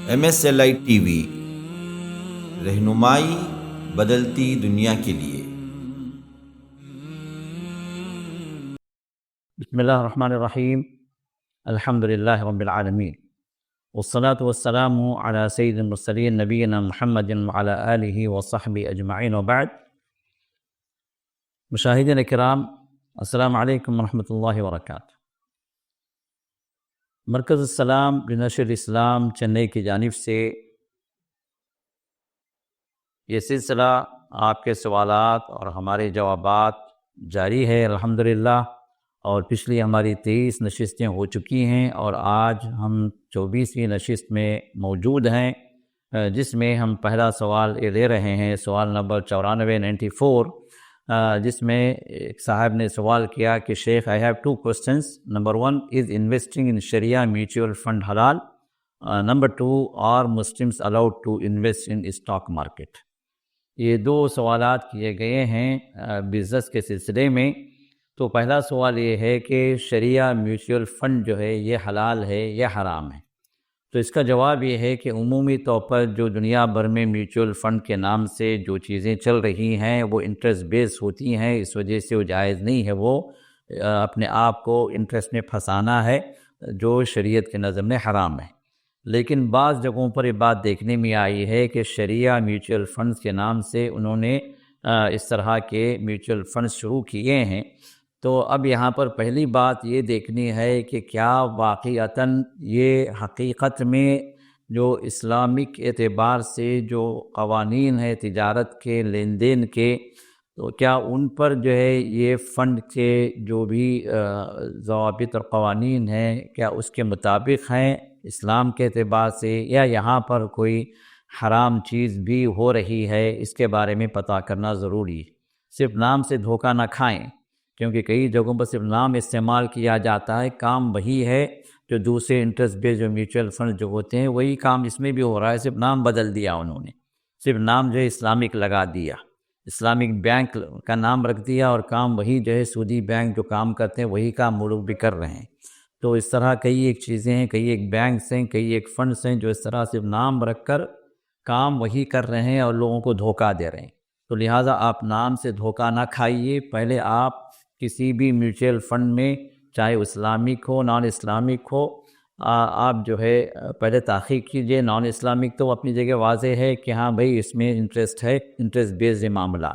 MSLI T V, رہنمائی بدلتی دنیا کے لیے۔ بسم اللہ الرحمن الرحیم، الحمد للہ رب العالمین، والصلاة والسلام علی سید المرسلین نبینا محمد وعلی آلہ وصحبہ اجمعین، وبعد۔ مشاہدین کرام، السلام علیکم ورحمۃ اللہ وبرکاتہ۔ مرکز السلام لنشر الاسلام چنئی کی جانب سے یہ سلسلہ آپ کے سوالات اور ہمارے جوابات جاری ہے الحمدللہ، اور پچھلی ہماری 23 نشستیں ہو چکی ہیں اور آج ہم 24ویں نشست میں موجود ہیں، جس میں ہم پہلا سوال یہ لے رہے ہیں، سوال نمبر 94 جس میں ایک صاحب نے سوال کیا کہ شیخ I have 2 questions. Number 1 is investing in Sharia mutual fund halal? Number 2, are Muslims allowed to invest in stock market? یہ دو سوالات کیے گئے ہیں بزنس کے سلسلے میں۔ تو پہلا سوال یہ ہے کہ شریعہ میوچول فنڈ جو ہے یہ حلال ہے یا حرام ہے؟ تو اس کا جواب یہ ہے کہ عمومی طور پر جو دنیا بھر میں میوچول فنڈ کے نام سے جو چیزیں چل رہی ہیں وہ انٹرسٹ بیس ہوتی ہیں، اس وجہ سے وہ جائز نہیں ہے، وہ اپنے آپ کو انٹرسٹ میں پھنسانا ہے جو شریعت کے نظر میں حرام ہے۔ لیکن بعض جگہوں پر یہ بات دیکھنے میں آئی ہے کہ شریعہ میوچول فنڈز کے نام سے انہوں نے اس طرح کے میوچول فنڈز شروع کیے ہیں۔ تو اب یہاں پر پہلی بات یہ دیکھنی ہے کہ کیا واقعتاً یہ حقیقت میں جو اسلامک اعتبار سے جو قوانین ہے تجارت کے لین دین کے، تو کیا ان پر جو ہے یہ فنڈ کے جو بھی ضوابط اور قوانین ہیں کیا اس کے مطابق ہیں اسلام کے اعتبار سے، یا یہاں پر کوئی حرام چیز بھی ہو رہی ہے؟ اس کے بارے میں پتہ کرنا ضروری ہے۔ صرف نام سے دھوکہ نہ کھائیں، کیونکہ کئی جگہوں پر صرف نام استعمال کیا جاتا ہے، کام وہی ہے جو دوسرے انٹرسٹ بیس جو میوچل فنڈ جو ہوتے ہیں وہی کام اس میں بھی ہو رہا ہے، صرف نام بدل دیا انہوں نے، صرف نام جو ہے اسلامک لگا دیا، اسلامک بینک کا نام رکھ دیا، اور کام وہی جو ہے سودی بینک جو کام کرتے ہیں وہی کام وہ لوگ بھی کر رہے ہیں۔ تو اس طرح کئی ایک چیزیں ہیں، کئی ایک بینکس ہیں، کئی ایک فنڈس ہیں جو اس طرح صرف نام رکھ کر کام وہی کر رہے ہیں اور لوگوں کو دھوکہ دے رہے ہیں۔ تو لہٰذا آپ نام سے دھوکہ نہ کھائیے، پہلے آپ کسی بھی میوچل فنڈ میں چاہے اسلامک ہو نان اسلامک ہو، آپ جو ہے پہلے تحقیق کیجئے۔ نان اسلامک تو اپنی جگہ واضح ہے کہ ہاں بھائی اس میں انٹرسٹ ہے، انٹرسٹ بیسڈ معاملہ،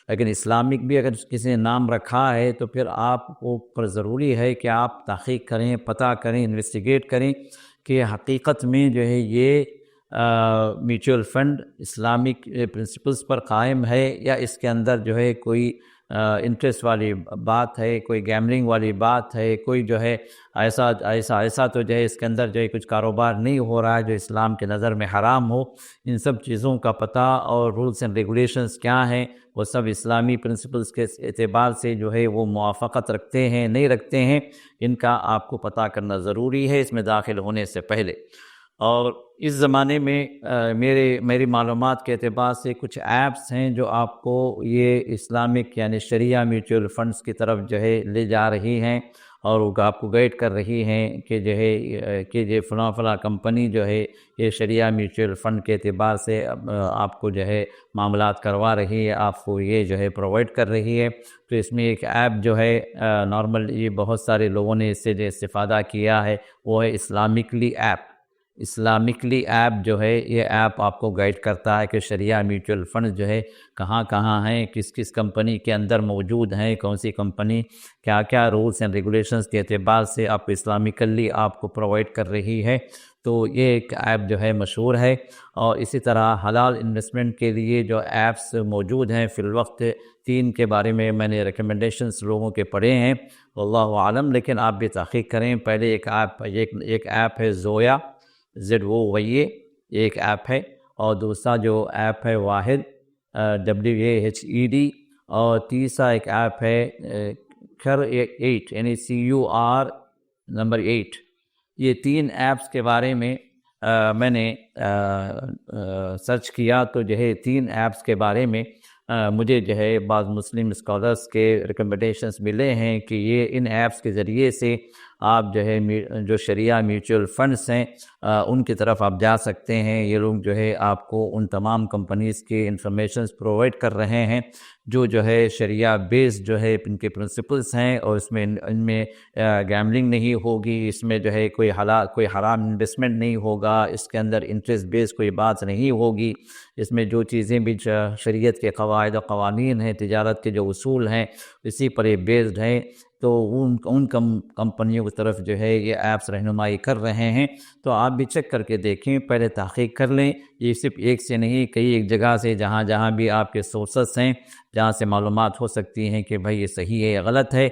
لیکن اسلامک بھی اگر کسی نے نام رکھا ہے تو پھر آپ کو پر ضروری ہے کہ آپ تحقیق کریں، پتہ کریں، انویسٹیگیٹ کریں کہ حقیقت میں جو ہے یہ میوچل فنڈ اسلامک پرنسپلز پر قائم ہے یا اس کے اندر جو ہے کوئی انٹرسٹ والی بات ہے، کوئی گیملنگ والی بات ہے، کوئی جو ہے ایسا تو جو ہے اس کے اندر جو ہے کچھ کاروبار نہیں ہو رہا ہے جو اسلام کے نظر میں حرام ہو۔ ان سب چیزوں کا پتہ اور رولز اینڈ ریگولیشنز کیا ہیں وہ سب اسلامی پرنسپلز کے اعتبار سے جو ہے وہ موافقت رکھتے ہیں نہیں رکھتے ہیں، ان کا آپ کو پتہ کرنا ضروری ہے اس میں داخل ہونے سے پہلے۔ اور اس زمانے میں میری معلومات کے اعتبار سے کچھ ایپس ہیں جو آپ کو یہ اسلامک یعنی شریعہ میوچل فنڈز کی طرف جو ہے لے جا رہی ہیں اور وہ آپ کو گائیڈ کر رہی ہیں کہ جو ہے کہ یہ فلاں کمپنی جو ہے یہ شریعہ میوچل فنڈ کے اعتبار سے آپ کو جو ہے معاملات کروا رہی ہے، آپ کو یہ جو ہے پرووائڈ کر رہی ہے۔ تو اس میں ایک ایپ جو ہے نارمل یہ بہت سارے لوگوں نے اس سے جو استفادہ کیا ہے وہ ہے اسلامکلی ایپ۔ اسلامکلی ایپ جو ہے یہ ایپ آپ کو گائیڈ کرتا ہے کہ شریعہ میوچل فنڈ جو ہے کہاں کہاں ہیں، کس کس کمپنی کے اندر موجود ہیں، کون سی کمپنی کیا کیا رولز اینڈ ریگولیشنز کے اعتبار سے آپ اسلامکلی آپ کو پرووائڈ کر رہی ہے۔ تو یہ ایک ایپ جو ہے مشہور ہے، اور اسی طرح حلال انویسٹمنٹ کے لیے جو ایپس موجود ہیں فی الوقت 3 کے بارے میں میں نے ریکمنڈیشنز لوگوں کے پڑھے ہیں، واللہ عالم، لیکن آپ بھی تحقیق کریں۔ پہلے ایک ایپ ہے زویا، ZOYA ایک ایپ ہے، اور دوسرا جو ایپ ہے واحد WAHED، اور تیسرا ایک ایپ ہے CUR 8 یعنی CUR نمبر 8۔ یہ 3 ایپس کے بارے میں میں نے سرچ کیا تو جو ہے 3 ایپس کے بارے میں مجھے جو ہے بعض مسلم اسکالرس کے ریکمنڈیشنز ملے ہیں کہ یہ ان ایپس کے ذریعے سے آپ جو ہے جو شریعہ میوچل فنڈس ہیں ان کی طرف آپ جا سکتے ہیں. یہ لوگ جو ہے آپ کو ان تمام کمپنیز کے انفارمیشنز پرووائڈ کر رہے ہیں جو ہے شریعہ بیسڈ جو ہے ان کے پرنسپلس ہیں, اور اس میں ان میں گیملنگ نہیں ہوگی, اس میں جو ہے کوئی حرام انویسٹمنٹ نہیں ہوگا, اس کے اندر انٹرسٹ بیس کوئی بات نہیں ہوگی. اس میں جو چیزیں بھی شریعت کے قواعد و قوانین ہیں, تجارت کے جو اصول ہیں, اسی پر یہ بیسڈ ہیں. تو ان کمپنیوں کی طرف جو ہے یہ ایپس رہنمائی کر رہے ہیں. تو آپ بھی چیک کر کے دیکھیں, پہلے تحقیق کر لیں. یہ صرف ایک سے نہیں, کئی ایک جگہ سے جہاں بھی آپ کے سورسز ہیں, جہاں سے معلومات ہو سکتی ہیں کہ بھائی یہ صحیح ہے یا غلط ہے,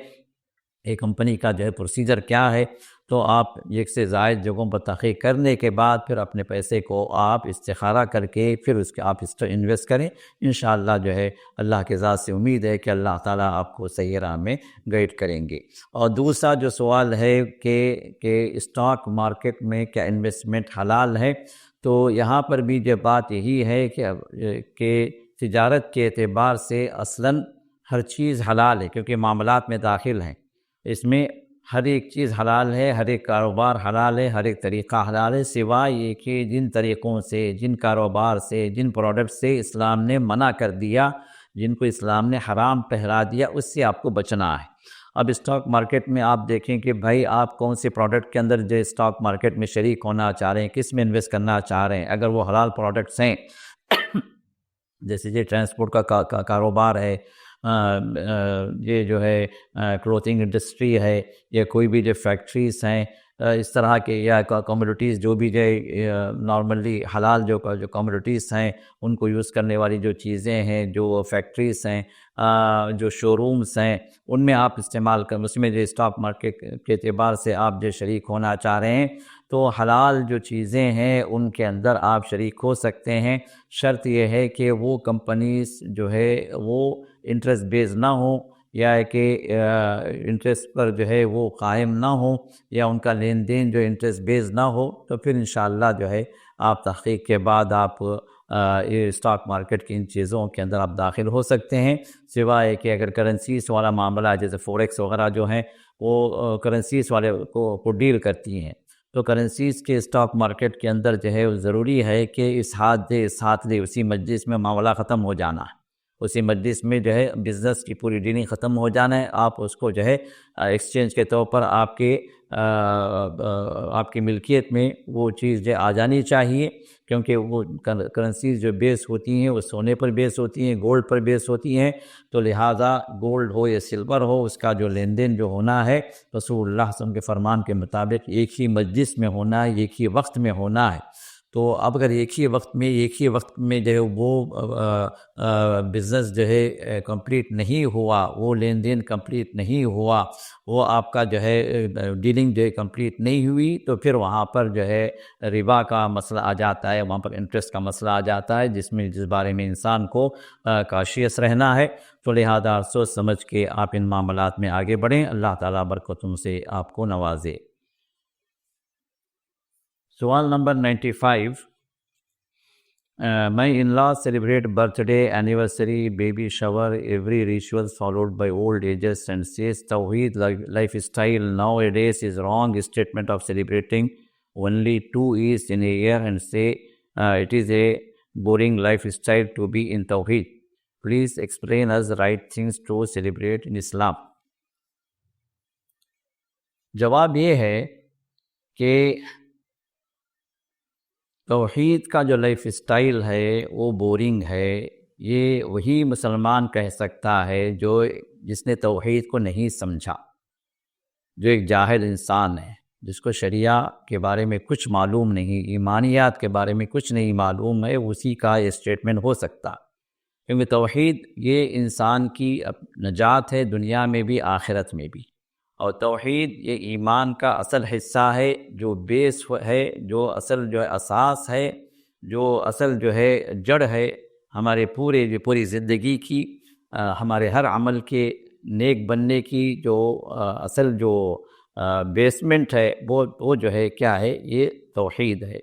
ایک کمپنی کا جو ہے پروسیجر کیا ہے. تو آپ ایک سے زائد جگہوں پر تحقیق کرنے کے بعد پھر اپنے پیسے کو آپ استخارہ کر کے پھر اس کے آپ انویسٹ کریں. انشاءاللہ جو ہے اللہ کے ذات سے امید ہے کہ اللہ تعالیٰ آپ کو صحیح راہ میں گائیڈ کریں گے. اور دوسرا جو سوال ہے کہ اسٹاک مارکیٹ میں کیا انویسٹمنٹ حلال ہے, تو یہاں پر بھی جو بات یہی ہے کہ تجارت کے اعتبار سے اصلاً ہر چیز حلال ہے, کیونکہ معاملات میں داخل ہیں. اس میں ہر ایک چیز حلال ہے, ہر ایک کاروبار حلال ہے, ہر ایک طریقہ حلال ہے, سوائے یہ کہ جن طریقوں سے, جن کاروبار سے, جن پروڈکٹ سے اسلام نے منع کر دیا, جن کو اسلام نے حرام ٹھہرا دیا, اس سے آپ کو بچنا ہے. اب اسٹاک مارکیٹ میں آپ دیکھیں کہ بھائی آپ کون سے پروڈکٹ کے اندر جو اسٹاک مارکیٹ میں شریک ہونا چاہ رہے ہیں, کس میں انویسٹ کرنا چاہ رہے ہیں. اگر وہ حلال پروڈکٹس ہیں جیسے یہ ٹرانسپورٹ کا کاروبار ہے, یہ جو ہے کلوتھنگ انڈسٹری ہے, یا کوئی بھی جو فیکٹریز ہیں, اس طرح کے, یا کموڈیٹیز جو بھی جو نارملی حلال جو کموڈیٹیز ہیں ان کو یوز کرنے والی جو چیزیں ہیں, جو فیکٹریز ہیں, جو شو رومز ہیں, ان میں آپ استعمال کر, اس میں جو اسٹاک مارکیٹ کے اعتبار سے آپ جو شریک ہونا چاہ رہے ہیں, تو حلال جو چیزیں ہیں ان کے اندر آپ شریک ہو سکتے ہیں. شرط یہ ہے کہ وہ کمپنیز جو ہے وہ انٹرسٹ بیس نہ ہو, یا کہ انٹرسٹ پر جو ہے وہ قائم نہ ہو, یا ان کا لین دین جو انٹرسٹ بیس نہ ہو. تو پھر انشاءاللہ جو ہے آپ تحقیق کے بعد آپ یہ اسٹاک مارکیٹ کی ان چیزوں کے اندر آپ داخل ہو سکتے ہیں. سوائے کہ اگر کرنسیز والا معاملہ ہے, جیسے فوریکس وغیرہ جو ہیں وہ کرنسیز والے کو ڈیل کرتی ہیں, تو کرنسیز کے اسٹاک مارکیٹ کے اندر جو ہے ضروری ہے کہ اس ہاتھ دے اسی مجلس میں معاملہ ختم ہو جانا ہے, اسی مجلس میں جو ہے بزنس کی پوری ڈیلنگ ختم ہو جانا ہے. آپ اس کو جو ہے ایکسچینج کے طور پر آپ کی ملکیت میں وہ چیز جو آ جانی چاہیے, کیونکہ وہ کرنسیز جو بیس ہوتی ہیں وہ سونے پر بیس ہوتی ہیں, گولڈ پر بیس ہوتی ہیں. تو لہٰذا گولڈ ہو یا سلور ہو, اس کا جو لین دین جو ہونا ہے رسول اللہ صلی اللہ علیہ وسلم کے فرمان کے مطابق ایک ہی مجلس میں ہونا ہے, ایک ہی وقت میں ہونا ہے. تو اب اگر ایک ہی وقت میں جو ہے وہ بزنس جو ہے کمپلیٹ نہیں ہوا, وہ لین دین کمپلیٹ نہیں ہوا, وہ آپ کا جو ہے ڈیلنگ جو ہے کمپلیٹ نہیں ہوئی, تو پھر وہاں پر جو ہے ربا کا مسئلہ آ جاتا ہے, وہاں پر انٹرسٹ کا مسئلہ آ جاتا ہے, جس بارے میں انسان کو کاشیس رہنا ہے. تو لہذا سوچ سمجھ کے آپ ان معاملات میں آگے بڑھیں. اللہ تعالیٰ برکتوں سے آپ کو نوازے. سوال number 95. My in-laws celebrate birthday, anniversary, baby shower, every ritual followed by old ages, and says Tawheed lifestyle nowadays is wrong statement of celebrating only 2 Eids in a year, and say it is a boring lifestyle to be in Tawheed. Please explain us right things to celebrate in Islam. جواب یہ ہے کہ توحید کا جو life style ہے وہ boring ہے. یہ وہی مسلمان کہہ سکتا ہے جس نے توحید کو نہیں سمجھا, جو ایک جاہل انسان ہے, جس کو شریعہ کے بارے میں کچھ معلوم نہیں, ایمانیات کے بارے میں کچھ نہیں معلوم ہے, اسی کا یہ اسٹیٹمنٹ ہو سکتا. کیونکہ توحید یہ انسان کی نجات ہے, دنیا میں بھی آخرت میں بھی. اور توحید یہ ایمان کا اصل حصہ ہے, جو بیس ہے, جو اصل جو ہے اساس ہے, جو اصل جو ہے جڑ ہے ہمارے پوری زندگی کی, ہمارے ہر عمل کے نیک بننے کی جو اصل جو بیسمنٹ ہے وہ جو ہے کیا ہے, یہ توحید ہے.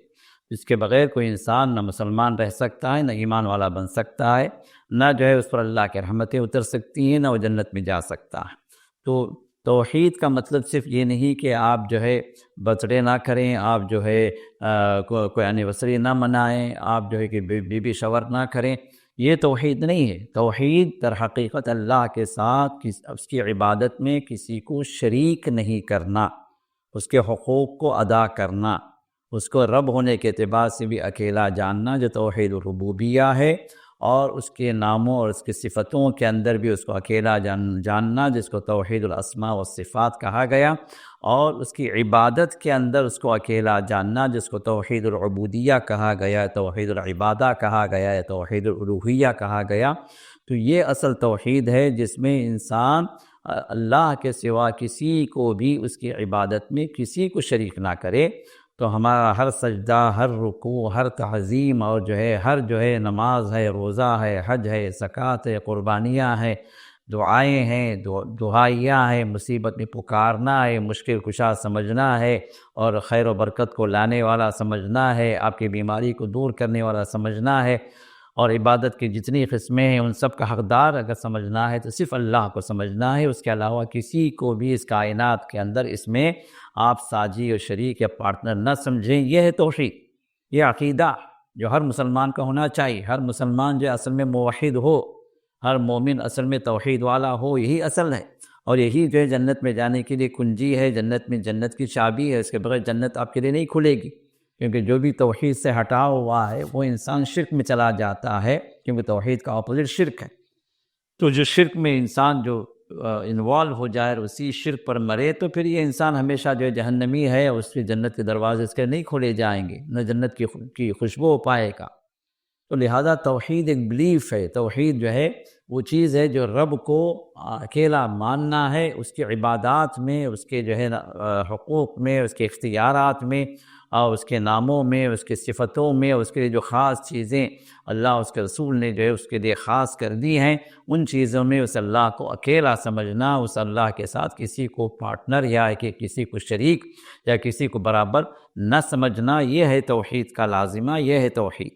اس کے بغیر کوئی انسان نہ مسلمان رہ سکتا ہے, نہ ایمان والا بن سکتا ہے, نہ جو ہے اس پر اللہ کی رحمتیں اتر سکتی ہیں, نہ وہ جنت میں جا سکتا ہے. تو توحید کا مطلب صرف یہ نہیں کہ آپ جو ہے برتھ ڈے نہ کریں، آپ جو ہے کوئی اینیورسری نہ منائیں، آپ جو ہے کہ بیبی شاور نہ کریں، یہ توحید نہیں ہے۔ توحید در حقیقت اللہ کے ساتھ اس کی عبادت میں کسی کو شریک نہیں کرنا، اس کے حقوق کو ادا کرنا، اس کو رب ہونے کے اعتبار سے بھی اکیلا جاننا جو توحید الربوبیہ ہے، اور اس کے ناموں اور اس کی صفتوں کے اندر بھی اس کو اکیلا جاننا جس کو توحید الاسماء والصفات کہا گیا، اور اس کی عبادت کے اندر اس کو اکیلا جاننا جس کو توحید العبودیہ کہا گیا، توحید العبادہ کہا گیا، توحید الالوہیہ کہا گیا۔ تو یہ اصل توحید ہے جس میں انسان اللہ کے سوا کسی کو بھی اس کی عبادت میں کسی کو شریک نہ کرے۔ تو ہمارا ہر سجدہ، ہر رکوع، ہر تعظیم، اور ہر نماز ہے، روزہ ہے، حج ہے، زکوٰۃ ہے، قربانیاں ہیں، دعائیں ہیں، دعائیاں ہیں، مصیبت میں پکارنا ہے، مشکل کشا سمجھنا ہے، اور خیر و برکت کو لانے والا سمجھنا ہے، آپ کی بیماری کو دور کرنے والا سمجھنا ہے، اور عبادت کی جتنی قسمیں ہیں ان سب کا حقدار اگر سمجھنا ہے تو صرف اللہ کو سمجھنا ہے، اس کے علاوہ کسی کو بھی اس کائنات کے اندر اس میں آپ ساجی اور شریک یا پارٹنر نہ سمجھیں۔ یہ ہے توحید، یہ عقیدہ جو ہر مسلمان کا ہونا چاہیے۔ ہر مسلمان جو اصل میں موحد ہو، ہر مومن اصل میں توحید والا ہو، یہی اصل ہے، اور یہی جنت میں جانے کے لیے کنجی ہے، جنت میں جنت کی چابی ہے۔ اس کے بغیر جنت آپ کے لیے نہیں کھلے گی، کیونکہ جو بھی توحید سے ہٹا ہوا ہے وہ انسان شرک میں چلا جاتا ہے، کیونکہ توحید کا اپوزٹ شرک ہے۔ تو جو شرک میں انسان جو انوالو ہو جائے اور اسی شرک پر مرے تو پھر یہ انسان ہمیشہ جہنمی ہے، اور اس کے جنت کے دروازے اس کے نہیں کھولے جائیں گے، نہ جنت کی خوشبو پائے گا۔ تو لہذا توحید ایک بلیف ہے، توحید جو ہے وہ چیز ہے جو رب کو اکیلا ماننا ہے، اس کی عبادات میں، اس کے حقوق میں، اس کے اختیارات میں، اور اس کے ناموں میں، اس کے صفتوں میں، اس کے لیے جو خاص چیزیں اللہ اس کے رسول نے اس کے لیے خاص کر دی ہیں، ان چیزوں میں اس اللہ کو اکیلا سمجھنا، اس اللہ کے ساتھ کسی کو پارٹنر یا کہ کسی کو شریک یا کسی کو برابر نہ سمجھنا، یہ ہے توحید کا لازمہ، یہ ہے توحید۔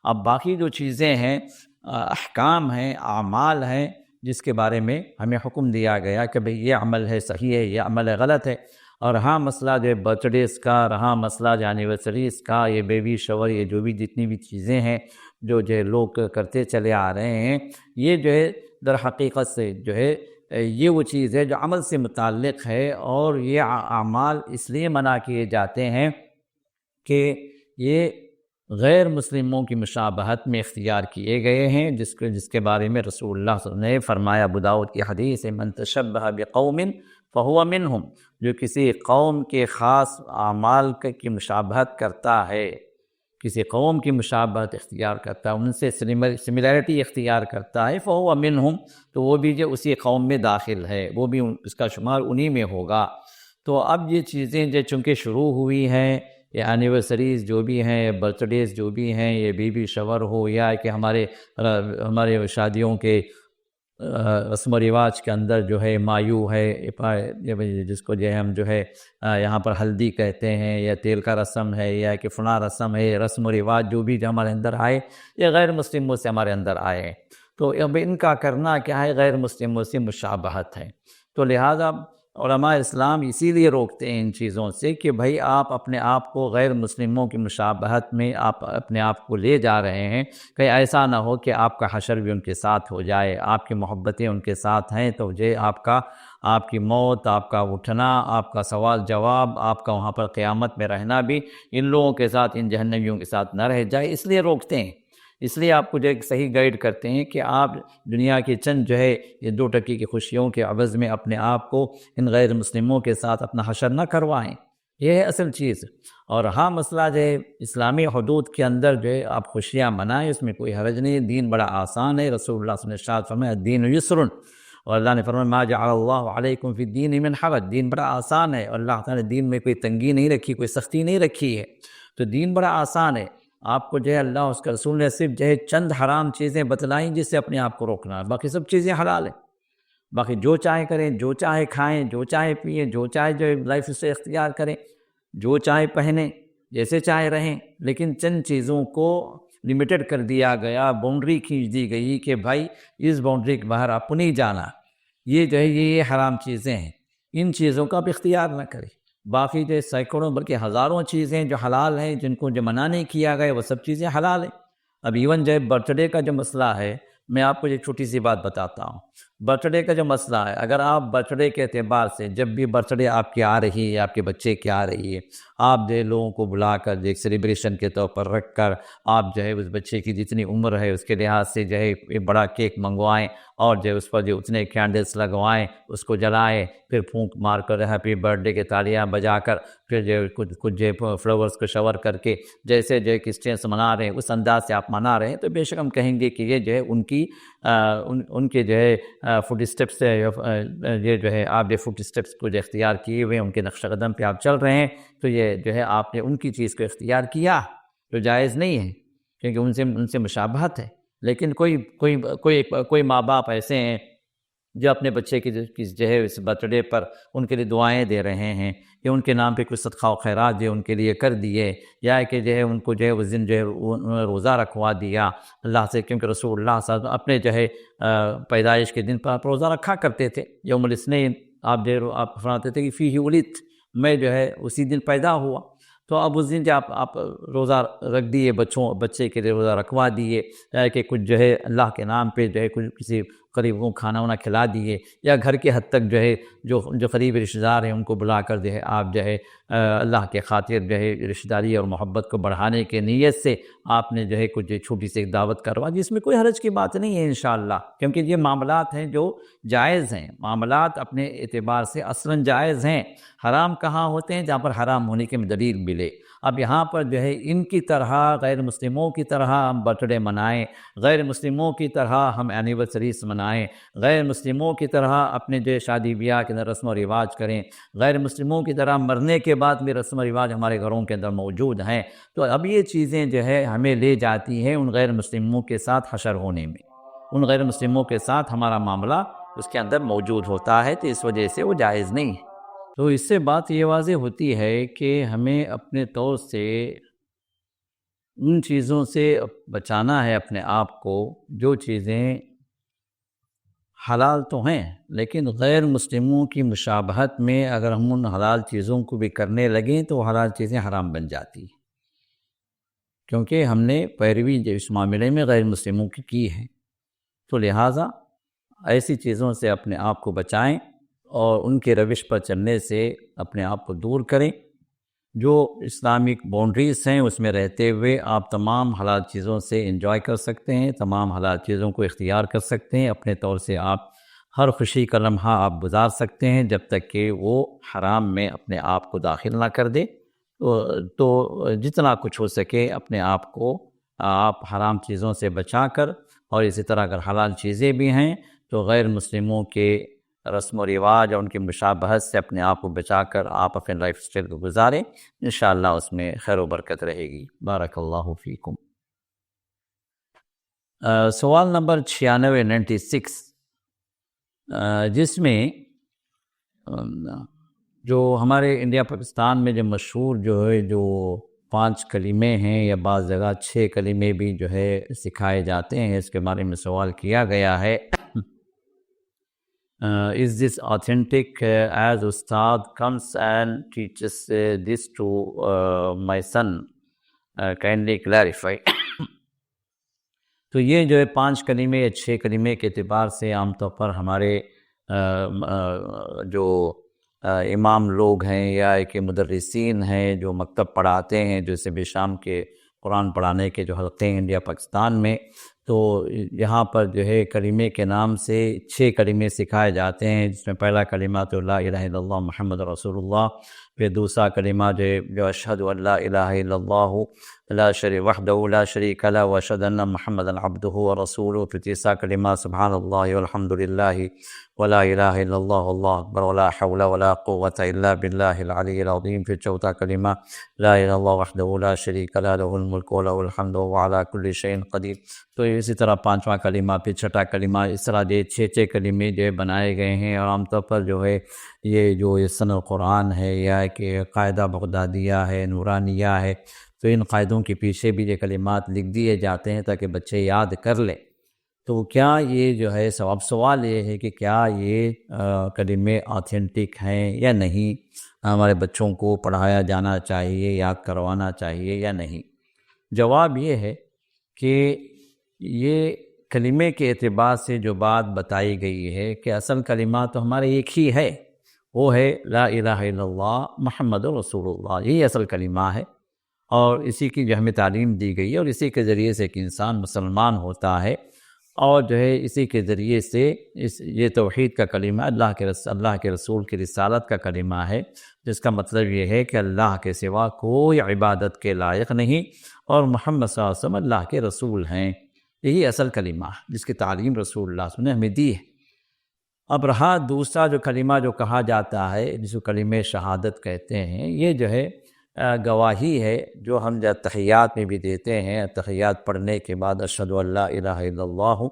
اب باقی جو چیزیں ہیں، احکام ہیں، اعمال ہیں، جس کے بارے میں ہمیں حکم دیا گیا کہ بھئی یہ عمل ہے صحیح ہے، یہ عمل ہے غلط ہے، اور رہا مسئلہ برتھ ڈیز کا، رہا مسئلہ اینیورسریز کا، یہ بیبی شاور، یہ جو بھی جتنی بھی چیزیں ہیں جو لوگ کرتے چلے آ رہے ہیں، یہ در حقیقت سے یہ وہ چیز ہے جو عمل سے متعلق ہے، اور یہ اعمال اس لیے منع کیے جاتے ہیں کہ یہ غیر مسلموں کی مشابہت میں اختیار کیے گئے ہیں، جس کے بارے میں رسول اللہ صلی اللہ علیہ وسلم نے فرمایا، ابو داؤد کی حدیث ہے، من تشبہ بقوم فہو منہم، جو کسی قوم کے خاص اعمال کی مشابہت کرتا ہے، کسی قوم کی مشابہت اختیار کرتا ہے، ان سے سملیرٹی اختیار کرتا ہے، فہو منہم، تو وہ بھی اسی قوم میں داخل ہے، وہ بھی اس کا شمار انہی میں ہوگا۔ تو اب یہ چیزیں چونکہ شروع ہوئی ہیں، یہ اینیورسریز جو بھی ہیں، برتھ ڈیز جو بھی ہیں، یہ بیبی شاور ہو، یا کہ ہمارے شادیوں کے رسم و رواج کے اندر مایو ہے، جس کو ہم یہاں پر ہلدی کہتے ہیں، یا تیل کا رسم ہے، یا کہ فلاں رسم ہے، رسم و رواج جو بھی ہمارے اندر آئے، یہ غیر مسلموں سے ہمارے اندر آئے ہیں۔ تو اب ان کا کرنا کیا ہے؟ غیر مسلموں سے مشابہت ہے۔ تو لہذا علماء اسلام اسی لیے روکتے ہیں ان چیزوں سے کہ بھائی آپ اپنے آپ کو غیر مسلموں کی مشابہت میں آپ اپنے آپ کو لے جا رہے ہیں، کہیں ایسا نہ ہو کہ آپ کا حشر بھی ان کے ساتھ ہو جائے، آپ کی محبتیں ان کے ساتھ ہیں تو آپ کی موت، آپ کا اٹھنا، آپ کا سوال جواب، آپ کا وہاں پر قیامت میں رہنا بھی ان لوگوں کے ساتھ، ان جہنمیوں کے ساتھ نہ رہ جائے، اس لیے روکتے ہیں۔ اس لیے آپ کو ایک صحیح گائیڈ کرتے ہیں کہ آپ دنیا کی چند یہ 2 ٹکی کی خوشیوں کے عوض میں اپنے آپ کو ان غیر مسلموں کے ساتھ اپنا حشر نہ کروائیں، یہ ہے اصل چیز۔ اور ہاں مسئلہ اسلامی حدود کے اندر آپ خوشیاں منائیں، اس میں کوئی حرج نہیں، دین بڑا آسان ہے۔ رسول اللہ صلی اللہ علیہ وسلم نے ارشاد فرمایا الدین یسر، اور اللہ نے فرمایا ما جعل اللہ علیکم فی الدین من حرج، دین بڑا آسان ہے، اور اللہ تعالیٰ نے دین میں کوئی تنگی نہیں رکھی، کوئی سختی نہیں رکھی ہے، تو دین بڑا آسان ہے۔ آپ کو اللہ اس کا رسول نے صرف چند حرام چیزیں بتلائیں جس سے اپنے آپ کو روکنا ہے، باقی سب چیزیں حلال ہیں، باقی جو چاہے کریں، جو چاہے کھائیں، جو چاہے پئیں، جو چاہے لائف سے اختیار کریں، جو چاہے پہنیں، جیسے چاہے رہیں، لیکن چند چیزوں کو لمیٹڈ کر دیا گیا، باؤنڈری کھینچ دی گئی کہ بھائی اس باؤنڈری کے باہر آپ کو نہیں جانا، یہ یہ حرام چیزیں ہیں، ان چیزوں کا بھی اختیار نہ کرے۔ باقی جو سینکڑوں بلکہ ہزاروں چیزیں جو حلال ہیں، جن کو جو منع نہیں کیا گیا، وہ سب چیزیں حلال ہیں۔ اب ایون جو برتھ ڈے کا جو مسئلہ ہے، میں آپ کو ایک چھوٹی سی بات بتاتا ہوں۔ برتھ ڈے کا جو مسئلہ ہے، اگر آپ برتھ ڈے کے اعتبار سے جب بھی برتھ ڈے آپ کی آ رہی ہے، آپ کے بچے کی آ رہی ہے، آپ جو ہے لوگوں کو بلا کر جو ایک سیلیبریشن کے طور پر رکھ کر آپ جو ہے اس بچے کی جتنی عمر ہے اس کے لحاظ سے جو ہے ایک بڑا کیک منگوائیں اور جو ہے اس پر جو اتنے کینڈلس لگوائیں، اس کو جلائیں، پھر پھونک مار کر ہیپی برتھ ڈے کے تالیاں بجا کر، پھر جو ہے کچھ جو ہے فلاورس کو شاور کر کے جیسے جو ہے کرسچنس منا رہے ہیں اس انداز سے آپ منا رہے ہیں، تو بے شک ہم کہیں گے کہ یہ جو ہے ان کے جو ہے فوٹ اسٹیپس سے یہ جو ہے آپ جو فوٹ اسٹیپس کو جو اختیار کیے ہوئے ان کے نقش قدم پہ آپ چل رہے ہیں، تو یہ جو ہے آپ نے ان کی چیز کو اختیار کیا جو جائز نہیں ہے، کیونکہ ان سے مشابہت ہے۔ لیکن کوئی ماں باپ ایسے ہیں جو اپنے بچے کی جو ہے اس برتھ ڈے پر ان کے لیے دعائیں دے رہے ہیں، یا ان کے نام پہ کچھ صدقہ و خیرات جو ان کے لیے کر دیے، یا کہ جو ہے ان کو جو ہے اس دن جو ہے روزہ رکھوا دیا اللہ سے، کیونکہ رسول اللہ صلی اللہ علیہ وسلم اپنے جو ہے پیدائش کے دن پر آپ روزہ رکھا کرتے تھے، یوم الاثنین، آپ فرماتے تھے کہ فیہ ولدت، میں جو ہے اسی دن پیدا ہوا۔ تو اب اس دن جو آپ روزہ رکھ دیے، بچے کے لیے روزہ رکھوا دیے، کہ کچھ جو ہے اللہ کے نام پہ جو ہے کچھ کسی قریب کو کھانا وانا کھلا دیے، یا گھر کے حد تک جو ہے جو قریب رشتہ دار ہیں ان کو بلا کر جو ہے آپ جو ہے اللہ کے خاطر جو ہے رشتہ داری اور محبت کو بڑھانے کے نیت سے آپ نے جو ہے کچھ چھوٹی سی ایک دعوت کروا دی، اس میں کوئی حرج کی بات نہیں ہے انشاءاللہ، کیونکہ یہ معاملات ہیں جو جائز ہیں، معاملات اپنے اعتبار سے اصلاً جائز ہیں۔ حرام کہاں ہوتے ہیں؟ جہاں پر حرام ہونے کی دلیل ملے۔ اب یہاں پر جو ہے ان کی طرح غیر مسلموں کی طرح ہم برتھ ڈے منائیں، غیر مسلموں کی طرح ہم اینیورسریز منائیں، غیر مسلموں کی طرح اپنے جو شادی بیاہ کے اندر رسم و رواج کریں، غیر مسلموں کی طرح مرنے کے بعد بھی رسم و رواج ہمارے گھروں کے اندر موجود ہیں، تو اب یہ چیزیں جو ہے ہمیں لے جاتی ہیں ان غیر مسلموں کے ساتھ حشر ہونے میں، ان غیر مسلموں کے ساتھ ہمارا معاملہ اس کے اندر موجود ہوتا ہے، تو اس وجہ سے وہ جائز نہیں ہے۔ تو اس سے بات یہ واضح ہوتی ہے کہ ہمیں اپنے طور سے ان چیزوں سے بچانا ہے اپنے آپ کو جو چیزیں حلال تو ہیں، لیکن غیر مسلموں کی مشابہت میں اگر ہم ان حلال چیزوں کو بھی کرنے لگیں تو حلال چیزیں حرام بن جاتی ہیں، کیونکہ ہم نے پیروی جو اس معاملے میں غیر مسلموں کی ہے۔ تو لہٰذا ایسی چیزوں سے اپنے آپ کو بچائیں اور ان کے روش پر چلنے سے اپنے آپ کو دور کریں۔ جو اسلامک باؤنڈریز ہیں اس میں رہتے ہوئے آپ تمام حلال چیزوں سے انجوائے کر سکتے ہیں، تمام حلال چیزوں کو اختیار کر سکتے ہیں، اپنے طور سے آپ ہر خوشی کا لمحہ آپ گزار سکتے ہیں جب تک کہ وہ حرام میں اپنے آپ کو داخل نہ کر دے۔ تو جتنا کچھ ہو سکے اپنے آپ کو آپ حرام چیزوں سے بچا کر، اور اسی طرح اگر حلال چیزیں بھی ہیں تو غیر مسلموں کے رسم و رواج اور ان کی مشابہت سے اپنے آپ کو بچا کر آپ اپنے لائف سٹائل کو گزاریں، انشاءاللہ اس میں خیر و برکت رہے گی۔ بارک اللہ فیکم۔ سوال نمبر 96 جس میں جو ہمارے انڈیا پاکستان میں جو مشہور جو ہے جو 5 کلمے ہیں، یا بعض جگہ 6 کلمے بھی جو ہے سکھائے جاتے ہیں، اس کے بارے میں سوال کیا گیا ہے۔ Is this authentic? As Ustad comes and teaches this to my son, kindly clarify. تو یہ جو ہے 5 کلمے یا 6 کلمے کے اعتبار سے عام طور پر ہمارے جو امام لوگ ہیں یا کہ مدرسین ہیں جو مکتب پڑھاتے ہیں، جو صبح شام کے قرآن پڑھانے کے جو حلقے ہیں انڈیا پاکستان میں، تو یہاں پر جو ہے کلمے کے نام سے 6 کلمے سکھائے جاتے ہیں، جس میں پہلا کلمہ تو لا الہ الا اللہ محمد رسول اللہ، پھر دوسرا کلمہ جو اشہد ان لا الہ الا اللہ لا شریک وحدہ لا شریک لہ واشہد ان محمد عبدہ ورسولہ، پھر تیسرا کلمہ سبحان اللہ والحمد للہ ولا الہ الا اللہ واللہ اکبر ولا حول ولا قوة الا باللہ العلی العظیم، پھر چوتھا کلمہ لا الہ الا اللہ وحدہ لا شریک لہ لہ الملک ولہ الحمد وهو علی کل شیء قدیر۔ تو اسی طرح 5واں کلمہ، پھر 6ٹھا کلمہ، اس طرح جو 6 کلمے جو بنائے گئے ہیں، اور عام طور پر جو ہے یہ جو سن القرآن ہے یا کہ قاعدہ بغدادیہ ہے، نورانیہ ہے، تو ان قاعدوں کے پیچھے بھی یہ کلمات لکھ دیے جاتے ہیں تاکہ بچے یاد کر لیں۔ تو کیا یہ جو ہے سوال یہ ہے کہ کیا یہ کلمے آتھینٹک ہیں یا نہیں، ہمارے بچوں کو پڑھایا جانا چاہیے، یاد کروانا چاہیے یا نہیں؟ جواب یہ ہے کہ یہ کلمے کے اعتبار سے جو بات بتائی گئی ہے کہ اصل کلمہ تو ہمارے ایک ہی ہے، وہ ہے لا الہ الا اللہ محمد رسول اللہ، یہی اصل کلمہ ہے، اور اسی کی جو ہمیں تعلیم دی گئی ہے، اور اسی کے ذریعے سے ایک انسان مسلمان ہوتا ہے، اور جو ہے اسی کے ذریعے سے یہ توحید کا کلمہ اللہ کے رسول کی رسالت کا کلمہ ہے، جس کا مطلب یہ ہے کہ اللہ کے سوا کوئی عبادت کے لائق نہیں، اور محمد صلی اللہ علیہ وسلم اللہ کے رسول ہیں۔ یہی اصل کلمہ ہے جس کی تعلیم رسول اللہ صلی اللہ علیہ وسلم نے ہمیں دی ہے۔ اب رہا دوسرا جو کلمہ جو کہا جاتا ہے، جس کو کلمہ شہادت کہتے ہیں، یہ جو ہے گواہی ہے جو ہم تحیات میں بھی دیتے ہیں۔ تحیات پڑھنے کے بعد اشہد ان لا الہ الا اللہ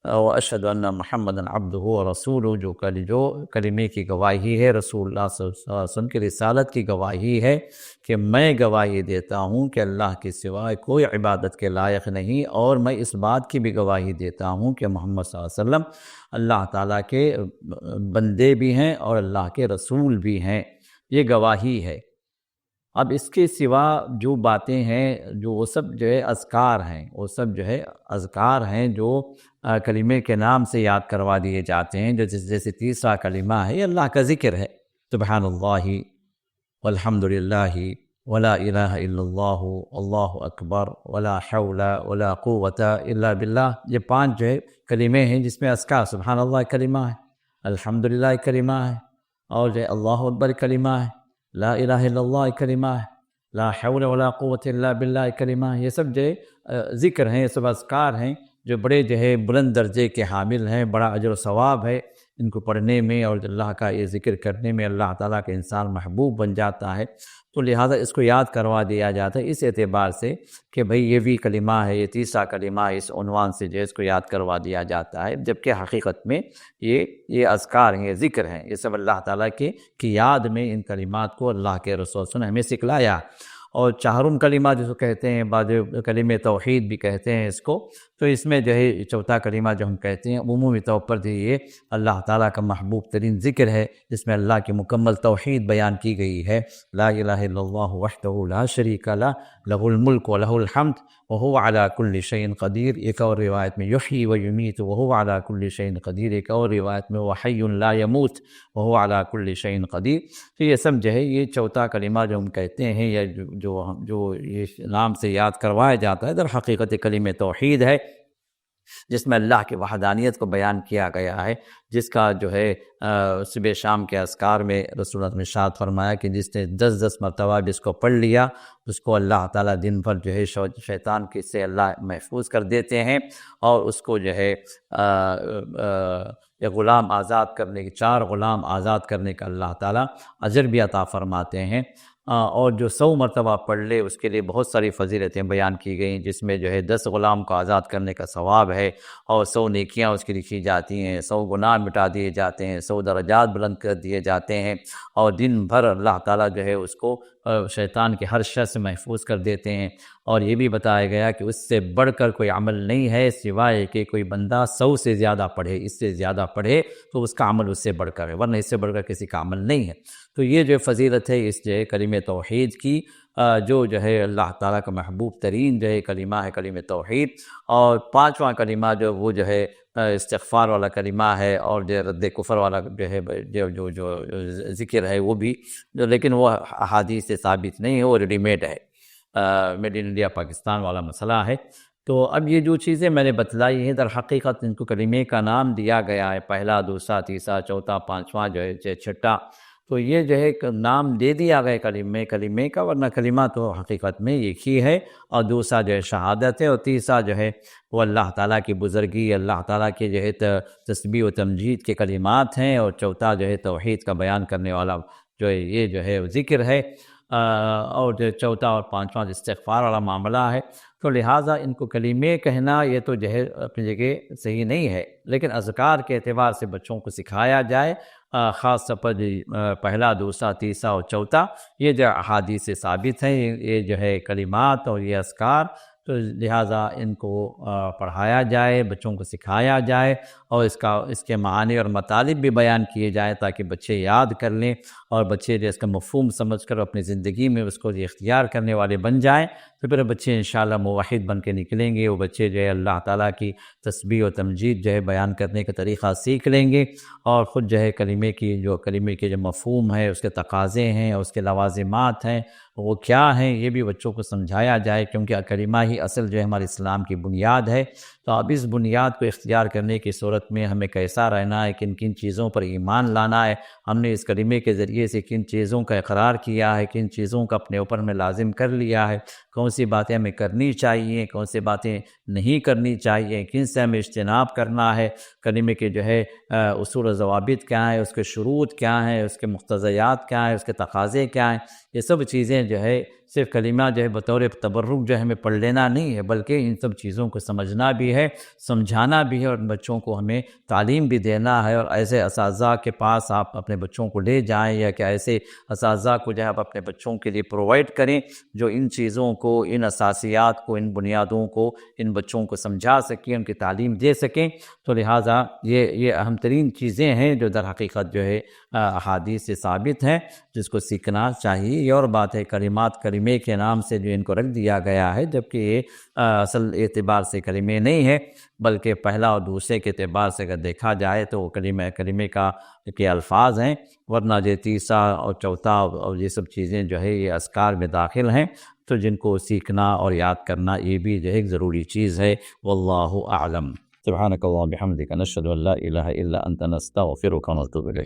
و اشہد ان محمد عبدہ و رسولہ، جو کلمے کی گواہی ہے، رسول اللہ صلی اللہ علیہ وسلم کی رسالت کی گواہی ہے کہ میں گواہی دیتا ہوں کہ اللہ کے سوائے کوئی عبادت کے لائق نہیں، اور میں اس بات کی بھی گواہی دیتا ہوں کہ محمد صلی اللہ علیہ وسلم اللہ تعالیٰ کے بندے بھی ہیں اور اللہ کے رسول بھی ہیں۔ یہ گواہی ہے۔ اب اس کے سوا جو باتیں ہیں، جو وہ سب جو ہے اذکار ہیں، وہ سب جو ہے اذکار ہیں جو کلمے کے نام سے یاد کروا دیے جاتے ہیں، جیسے تیسرا کلمہ ہے، یہ اللہ کا ذکر ہے، سبحان اللہ والحمد للہ ولا الہ الا اللہ اللہ اکبر ولا حول ولا قوت الا باللہ۔ یہ 5 جو ہے کلمے ہیں جس میں اذکار، سبحان اللہ کلمہ ہے، الحمد للہ کلمہ ہے، اور جو ہے اللہ اکبر کلمہ ہے، لا الہ الا اللہ کلمہ ہے، لا حول ولا قوت الا باللہ کلمہ ہے۔ یہ سب جو ہے ذکر ہیں، یہ سب اذکار ہیں جو بڑے جو ہے بلند درجے کے حامل ہیں، بڑا اجر و ثواب ہے ان کو پڑھنے میں، اور اللہ کا یہ ذکر کرنے میں اللہ تعالیٰ کا انسان محبوب بن جاتا ہے، تو لہٰذا اس کو یاد کروا دیا جاتا ہے اس اعتبار سے کہ بھئی یہ بھی کلمہ ہے، یہ تیسرا کلمہ ہے، اس عنوان سے جو ہے اس کو یاد کروا دیا جاتا ہے، جبکہ حقیقت میں یہ اذکار ہیں، یہ ذکر ہیں، یہ سب اللہ تعالیٰ کی یاد میں ان کلمات کو اللہ کے رسول صلی اللہ علیہ وسلم نے ہمیں سکھلایا۔ اور چہارم کلمہ جس کو کہتے ہیں، بعض کلمہ توحید بھی کہتے ہیں اس کو، تو اس میں جو ہے چوتھا کلمہ جو ہم کہتے ہیں عمومی طور پر یہ اللہ تعالیٰ کا محبوب ترین ذکر ہے، جس میں اللہ کی مکمل توحید بیان کی گئی ہے، لا الہ الا اللہ وحدہ لا شریک لہ لہ الملک و لہ الحمد وہو علی کل شیء قدیر۔ ایک اور روایت میں یحیی و یمیت وہو علی کل شیء قدیر، ایک اور روایت میں وحی لا یموت وہو علی کل شیء قدیر۔ تو یہ سب جو ہے یہ چوتھا کلمہ جو ہم کہتے ہیں، یا جو یہ نام سے یاد کروایا جاتا ہے، در حقیقت کلمہ توحید ہے، جس میں اللہ کی وحدانیت کو بیان کیا گیا ہے، جس کا جو ہے صبح شام کے اذکار میں رسول اللہ نے ارشاد فرمایا کہ جس نے 10 مرتبہ جس کو پڑھ لیا، اس کو اللہ تعالیٰ دن بھر جو ہے شیطان کی سے اللہ محفوظ کر دیتے ہیں، اور اس کو جو ہے یہ غلام آزاد کرنے کی 4 غلام آزاد کرنے کا اللہ تعالیٰ اجر بھی عطا فرماتے ہیں۔ اور جو 100 مرتبہ پڑھ لے اس کے لیے بہت ساری فضیلتیں بیان کی گئیں، جس میں جو ہے 10 غلام کو آزاد کرنے کا ثواب ہے، اور 100 نیکیاں اس کی لکھی جاتی ہیں، 100 گناہ مٹا دیے جاتے ہیں، 100 درجات بلند کر دیے جاتے ہیں، اور دن بھر اللہ تعالیٰ جو ہے اس کو شیطان کے ہر شر سے محفوظ کر دیتے ہیں۔ اور یہ بھی بتایا گیا کہ اس سے بڑھ کر کوئی عمل نہیں ہے، سوائے کہ کوئی بندہ 100 سے زیادہ پڑھے، اس سے زیادہ پڑھے تو اس کا عمل اس سے بڑھ کر ہے، ورنہ اس سے بڑھ کر کسی کا عمل نہیں ہے۔ تو یہ جو فضیلت ہے اس جو ہے کلمہ توحید کی، جو ہے اللہ تعالیٰ کا محبوب ترین جو ہے کلمہ ہے کلمہ توحید۔ اور 5واں کلمہ جو ہے استغفار والا کلمہ ہے، اور جو رد کفر والا جو ہے جو ذکر ہے وہ بھی، لیکن وہ احادیث سے ثابت نہیں ہے، وہ ریڈی میڈ ہے، میڈ ان انڈیا پاکستان والا مسئلہ ہے۔ تو اب یہ جو چیزیں میں نے بتلائی ہیں، در حقیقت ان کو کلمے کا نام دیا گیا ہے، پہلا، دوسرا، تیسرا، چوتھا، 5واں جو ہے چھٹا، تو یہ جو ہے نام دے دیا گیا کلمے کا، ورنہ کلمہ تو حقیقت میں ایک ہی ہے، اور دوسرا جو ہے شہادت ہے، اور تیسرا جو ہے وہ اللہ تعالیٰ کی بزرگی، اللہ تعالیٰ کے جو ہے تسبیح و تمجید کے کلمات ہیں، اور چوتھا جو ہے توحید کا بیان کرنے والا جو ہے یہ جو ہے ذکر ہے، اور جو چوتھا اور 5واں استغفار والا معاملہ ہے۔ تو لہٰذا ان کو کلمے کہنا یہ تو جو ہے اپنی جگہ صحیح نہیں ہے، لیکن اذکار کے اعتبار سے بچوں کو سکھایا جائے، خاص طور پر پہلا، دوسرا، تیسرا اور چوتھا، یہ جو احادیث سے ثابت ہیں، یہ جو ہے کلمات اور یہ اذکار تو لہٰذا ان کو پڑھایا جائے، بچوں کو سکھایا جائے اور اس کے معانی اور مطالب بھی بیان کیے جائیں تاکہ بچے یاد کر لیں اور بچے جو اس کا مفہوم سمجھ کر اپنی زندگی میں اس کو اختیار کرنے والے بن جائیں، تو پھر بچے انشاءاللہ موحد بن کے نکلیں گے۔ وہ بچے جو ہے اللہ تعالیٰ کی تسبیح و تمجید جو ہے بیان کرنے کا طریقہ سیکھ لیں گے اور خود جو ہے کلمے کے جو مفہوم ہے، اس کے تقاضے ہیں اور اس کے لوازمات ہیں وہ کیا ہیں، یہ بھی بچوں کو سمجھایا جائے، کیونکہ کلمہ ہی اصل جو ہے ہمارے اسلام کی بنیاد ہے۔ تو اب اس بنیاد کو اختیار کرنے کی صورت میں ہمیں کیسا رہنا ہے، کن کن چیزوں پر ایمان لانا ہے، ہم نے اس کلمے کے ذریعے سے کن چیزوں کا اقرار کیا ہے، کن چیزوں کا اپنے اوپر میں لازم کر لیا ہے، کون سی باتیں ہمیں کرنی چاہیے، کون سی باتیں نہیں کرنی چاہیے، کن سے ہمیں اجتناب کرنا ہے، کلمے کے جو ہے اصول و ضوابط کیا ہیں، اس کے شروط کیا ہیں، اس کے مقتضیات کیا ہیں، اس کے تقاضے کیا ہیں، یہ سب چیزیں جو ہے صرف کلمہ جو ہے بطور تبرک جو ہے ہمیں پڑھ لینا نہیں ہے، بلکہ ان سب چیزوں کو سمجھنا بھی ہے، سمجھانا بھی ہے اور بچوں کو ہمیں تعلیم بھی دینا ہے۔ اور ایسے اساتذہ کے پاس آپ اپنے بچوں کو لے جائیں یا کہ ایسے اساتذہ کو جو ہے آپ اپنے بچوں کے لیے پرووائڈ کریں جو ان چیزوں کو، ان اساسیات کو، ان بنیادوں کو ان بچوں کو سمجھا سکیں، ان کی تعلیم دے سکیں۔ تو لہٰذا یہ اہم ترین چیزیں ہیں جو در حقیقت جو ہے احادیث سے ثابت ہیں، جس کو سیکھنا چاہیے۔ یہ اور بات ہے کلمے کے نام سے جو ان کو رکھ دیا گیا ہے، جبکہ یہ اصل اعتبار سے کلمے نہیں ہے، بلکہ پہلا اور دوسرے کے اعتبار سے اگر دیکھا جائے تو وہ کلمے کے الفاظ ہیں، ورنہ جو تیسرا اور چوتھا اور یہ سب چیزیں جو ہے یہ اذکار میں داخل ہیں، تو جن کو سیکھنا اور یاد کرنا یہ بھی جو ہے ایک ضروری چیز ہے۔ واللہ اعلم۔ سبحانک اللہم بحمدک، نشہد ان لا الہ الا انت، نستغفرک ونتوب الیک۔